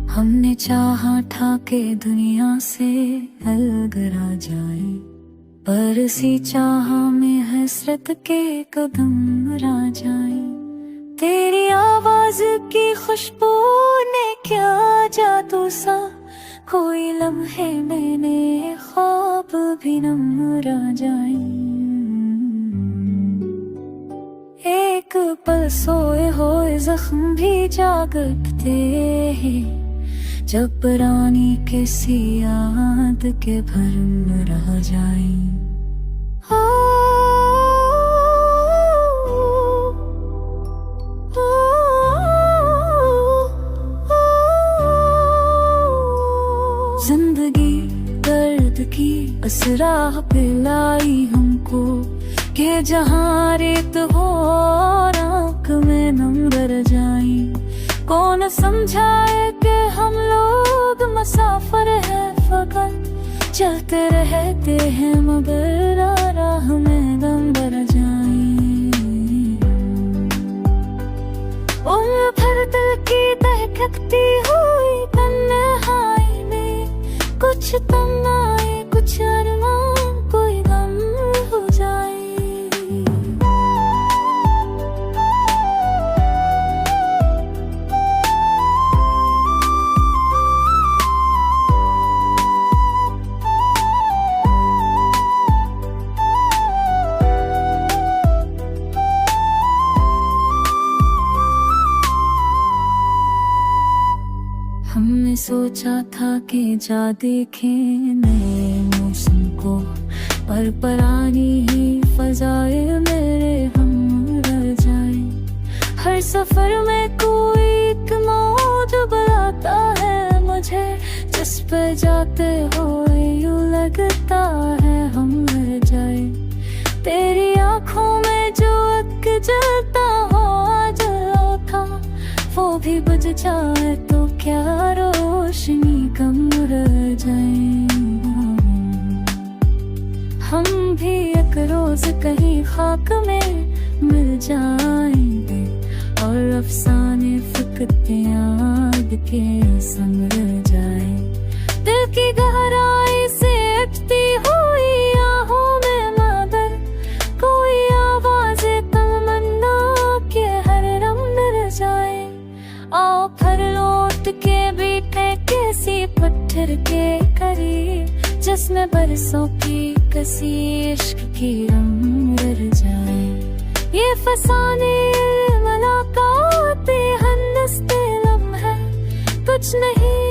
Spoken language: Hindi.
हमने चाहा था कि दुनिया से अलगरा जाए, पर सी चाहा में हसरत के कदम रा जाए। तेरी आवाज की खुशबू ने क्या जादू सा, कोई लम्हे मैंने ख्वाब भी नम रा जाए। एक पल सोए होए जख्म भी जागते हैं, जब पुरानी किसी याद के भरम रह जाए। जिंदगी दर्द की असराह पिलाई हमको, के जहाँ रेत हो राख में नंबर जाए। कौन समझाए कि हम लोग मुसाफिर हैं, फकत चलते रहते हैं मगर राह में दम भर जाए। उम्र भर दिल की दहकती हुई तन्हाई में, कुछ तमन्नाएं कुछ अरमान कोई गम हो जाए। हमने सोचा था कि जा देखें नए मौसम को, पर परानी ही फजाए मेरे हम रह जाए। हर सफर में कोई एक मौज बुलाता है मुझे, जिस पर जाते हुए यूं लगता है हम रह जाए। तेरी आँखों में जो एक जलता हो जला था, वो भी बुझ जाए तो क्या रोशनी कम रह जाए। हम भी एक रोज कहीं खाक में मिल जाएंगे, और अफसाने फिक्र याद के संग रह जाए। दिल की गहराई से अटती हुई आहों में मगर, कोई आवाज़ तमन्ना के हर रम रह जाए। आओ फिर लौट के बैठे किसी पत्थर के करीब, जिसमें बरसों की कसी इश्क की रंग रह जाए। ये फसाने मुलाकातें हन्नस्ते लम्हे, कुछ नहीं